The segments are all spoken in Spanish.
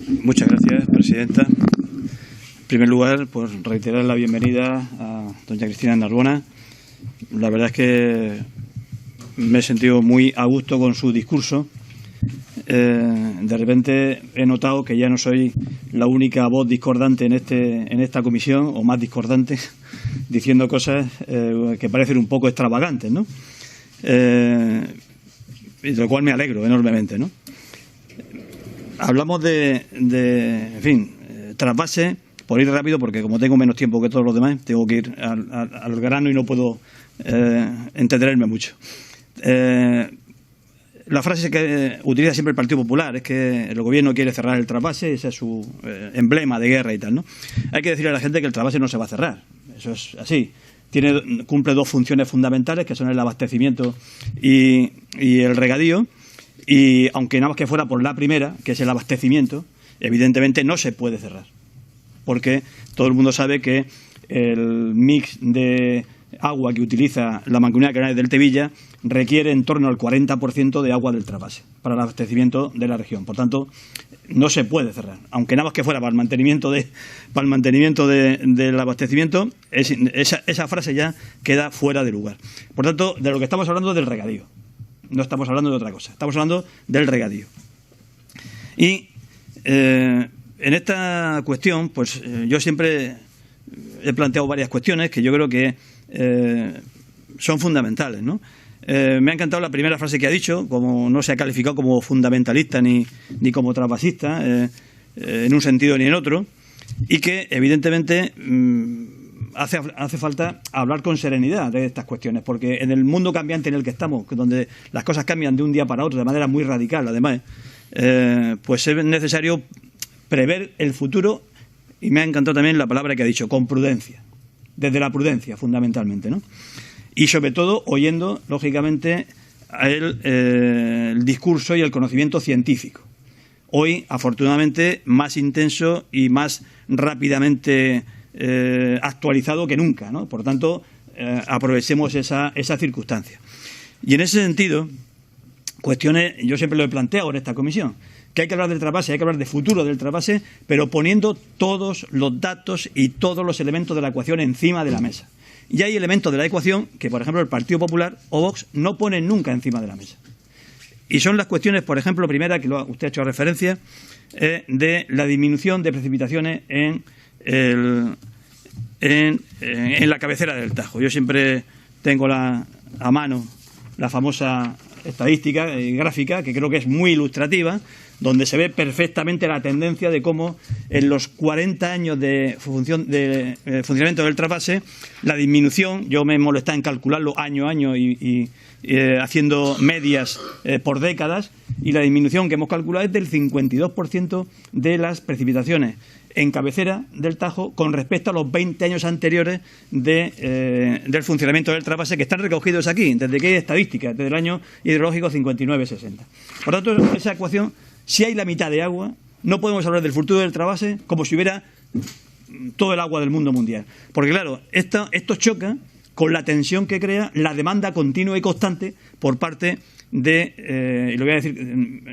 Muchas gracias, presidenta. En primer lugar, pues reiterar la bienvenida a doña Cristina Narbona. La verdad es que me he sentido muy a gusto con su discurso. De repente he notado que ya no soy la única voz discordante en esta comisión, o más discordante, diciendo cosas que parecen un poco extravagantes, ¿no? Y de lo cual me alegro enormemente, ¿no? Hablamos en fin, trasvase, por ir rápido, porque como tengo menos tiempo que todos los demás, tengo que ir al grano y no puedo entretenerme mucho. La frase que utiliza siempre el Partido Popular es que el gobierno quiere cerrar el trasvase, ese es su emblema de guerra y tal, ¿no? Hay que decirle a la gente que el trasvase no se va a cerrar, eso es así. Cumple dos funciones fundamentales, que son el abastecimiento y el regadío, y aunque nada más que fuera por la primera, que es el abastecimiento, evidentemente no se puede cerrar, porque todo el mundo sabe que el mix de agua que utiliza la Mancomunidad de Canales del Tevilla requiere en torno al 40% de agua del trasvase para el abastecimiento de la región. Por tanto, no se puede cerrar, aunque nada más que fuera para el mantenimiento del abastecimiento, esa frase ya queda fuera de lugar. Por tanto, de lo que estamos hablando es del regadío, no estamos hablando de otra cosa, estamos hablando del regadío. Y en esta cuestión, pues yo siempre he planteado varias cuestiones que yo creo que son fundamentales, ¿no? Me ha encantado la primera frase que ha dicho, como no se ha calificado como fundamentalista ni como trasvasista, en un sentido ni en otro, y que evidentemente hace falta hablar con serenidad de estas cuestiones, porque en el mundo cambiante en el que estamos, donde las cosas cambian de un día para otro de manera muy radical, además, pues es necesario prever el futuro, y me ha encantado también la palabra que ha dicho, con prudencia, desde la prudencia fundamentalmente, ¿no? Y sobre todo oyendo, lógicamente, el discurso y el conocimiento científico. Hoy, afortunadamente, más intenso y más rápidamente actualizado que nunca, ¿no? Por tanto, aprovechemos esa circunstancia. Y en ese sentido, cuestiones, yo siempre lo he planteado en esta comisión, que hay que hablar del trasvase, hay que hablar de futuro del trasvase, pero poniendo todos los datos y todos los elementos de la ecuación encima de la mesa. Y hay elementos de la ecuación que, por ejemplo, el Partido Popular o Vox no ponen nunca encima de la mesa. Y son las cuestiones, por ejemplo, primera, que usted ha hecho referencia, de la disminución de precipitaciones en la cabecera del Tajo. Yo siempre tengo a mano la famosa estadística y gráfica, que creo que es muy ilustrativa, donde se ve perfectamente la tendencia de cómo en los 40 años de funcionamiento del trasvase, la disminución, yo me he molestado en calcularlo año a año y haciendo medias por décadas, y la disminución que hemos calculado es del 52% de las precipitaciones en cabecera del Tajo con respecto a los 20 años anteriores del funcionamiento del trasvase, que están recogidos aquí, desde que hay estadísticas, desde el año hidrológico 59-60. Por tanto, esa ecuación, si hay la mitad de agua, no podemos hablar del futuro del trasvase como si hubiera todo el agua del mundo mundial. Porque claro, esto choca con la tensión que crea la demanda continua y constante por parte y lo voy a decir,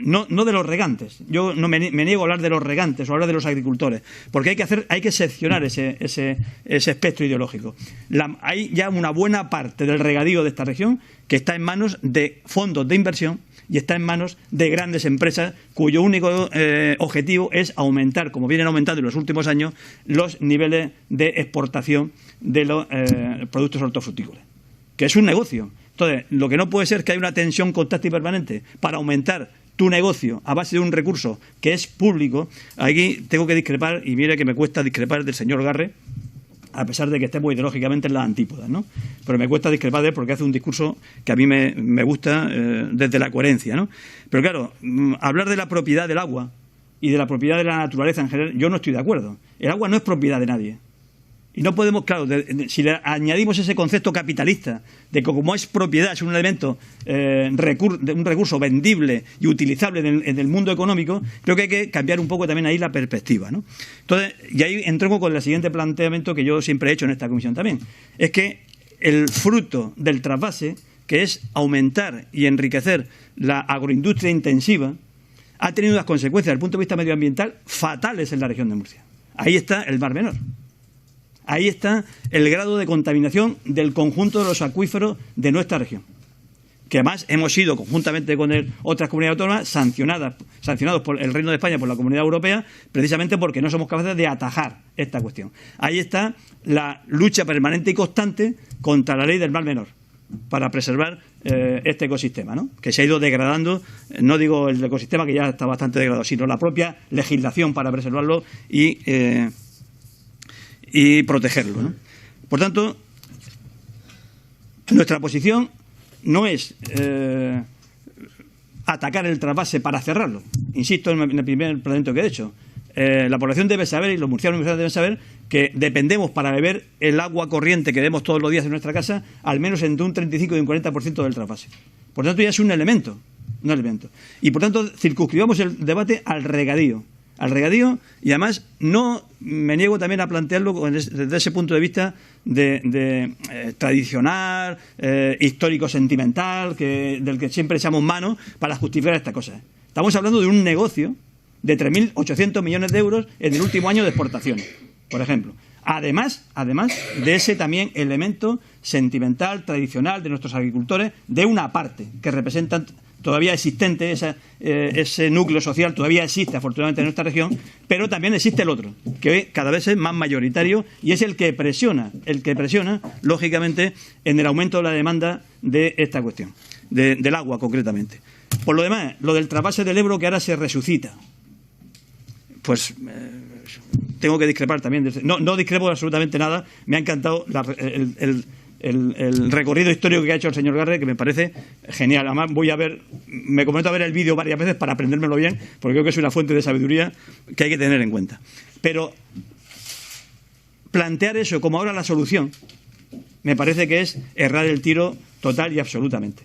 no de los regantes. Yo no me niego a hablar de los regantes o a hablar de los agricultores, porque hay que seccionar ese espectro ideológico. Hay ya una buena parte del regadío de esta región que está en manos de fondos de inversión y está en manos de grandes empresas cuyo único objetivo es aumentar, como vienen aumentando en los últimos años, los niveles de exportación de los productos hortofrutícolas, que es un negocio. Entonces, lo que no puede ser es que haya una tensión constante y permanente para aumentar tu negocio a base de un recurso que es público. Aquí tengo que discrepar, y mire que me cuesta discrepar del señor Garre, a pesar de que estemos ideológicamente en las antípodas, ¿no? Pero me cuesta discrepar de él porque hace un discurso que a mí me gusta desde la coherencia, ¿no? Pero claro, hablar de la propiedad del agua y de la propiedad de la naturaleza en general, yo no estoy de acuerdo. El agua no es propiedad de nadie. Y no podemos, claro, si le añadimos ese concepto capitalista de que como es propiedad, es un elemento, un recurso vendible y utilizable en el mundo económico, creo que hay que cambiar un poco también ahí la perspectiva, ¿no? Entonces, y ahí entro con el siguiente planteamiento que yo siempre he hecho en esta comisión también, es que el fruto del trasvase, que es aumentar y enriquecer la agroindustria intensiva, ha tenido unas consecuencias desde el punto de vista medioambiental fatales en la región de Murcia. Ahí está el Mar Menor. Ahí está el grado de contaminación del conjunto de los acuíferos de nuestra región, que además hemos sido, conjuntamente con otras comunidades autónomas, sancionados por el Reino de España, por la Comunidad Europea, precisamente porque no somos capaces de atajar esta cuestión. Ahí está la lucha permanente y constante contra la ley del Mar Menor, para preservar este ecosistema, ¿no?, que se ha ido degradando. No digo el ecosistema, que ya está bastante degradado, sino la propia legislación para preservarlo y protegerlo, ¿no? Por tanto, nuestra posición no es atacar el trasvase para cerrarlo. Insisto en el primer planteamiento que he hecho. La población debe saber, y los murcianos deben saber, que dependemos para beber el agua corriente que vemos todos los días en nuestra casa al menos entre un 35 y un 40% del trasvase. Por tanto, ya es un elemento. Y por tanto, circunscribamos el debate al regadío, y además no me niego también a plantearlo desde ese punto de vista tradicional, histórico, sentimental, del que siempre echamos mano para justificar estas cosas. Estamos hablando de un negocio de 3.800 millones de euros en el último año de exportaciones, por ejemplo. Además de ese también elemento sentimental, tradicional de nuestros agricultores, de una parte que representan todavía existente, ese núcleo social todavía existe afortunadamente en nuestra región, pero también existe el otro, que cada vez es más mayoritario y es el que presiona lógicamente en el aumento de la demanda de esta cuestión, del agua concretamente. Por lo demás, lo del trasvase del Ebro que ahora se resucita, pues tengo que discrepar también. No discrepo de absolutamente nada. Me ha encantado el recorrido histórico que ha hecho el señor Garre, que me parece genial. Además, me comprometo a ver el vídeo varias veces para aprendérmelo bien, porque creo que es una fuente de sabiduría que hay que tener en cuenta. Pero plantear eso como ahora la solución, me parece que es errar el tiro total y absolutamente.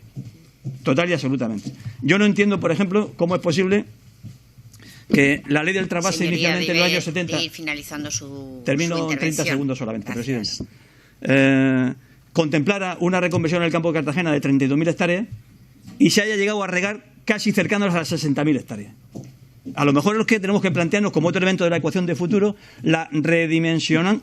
Yo no entiendo, por ejemplo, cómo es posible que la ley del trasvase inicialmente en los años 70... finalizando su Termino en 30 segundos solamente, Presidenta. Contemplara una reconversión en el campo de Cartagena de 32.000 hectáreas y se haya llegado a regar casi cercanos a las 60.000 hectáreas. A lo mejor es lo que tenemos que plantearnos como otro elemento de la ecuación de futuro, redimensionar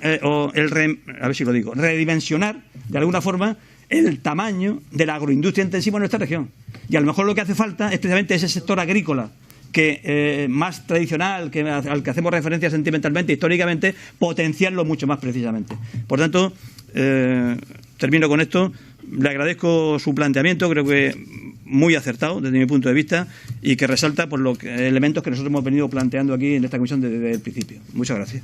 de alguna forma el tamaño de la agroindustria intensiva en nuestra región. Y a lo mejor lo que hace falta es precisamente ese sector agrícola que más tradicional, al que hacemos referencia sentimentalmente, históricamente, potenciarlo mucho más precisamente. Por tanto, termino con esto. Le agradezco su planteamiento, creo que muy acertado desde mi punto de vista y que resalta por los elementos que nosotros hemos venido planteando aquí en esta comisión desde el principio. Muchas gracias.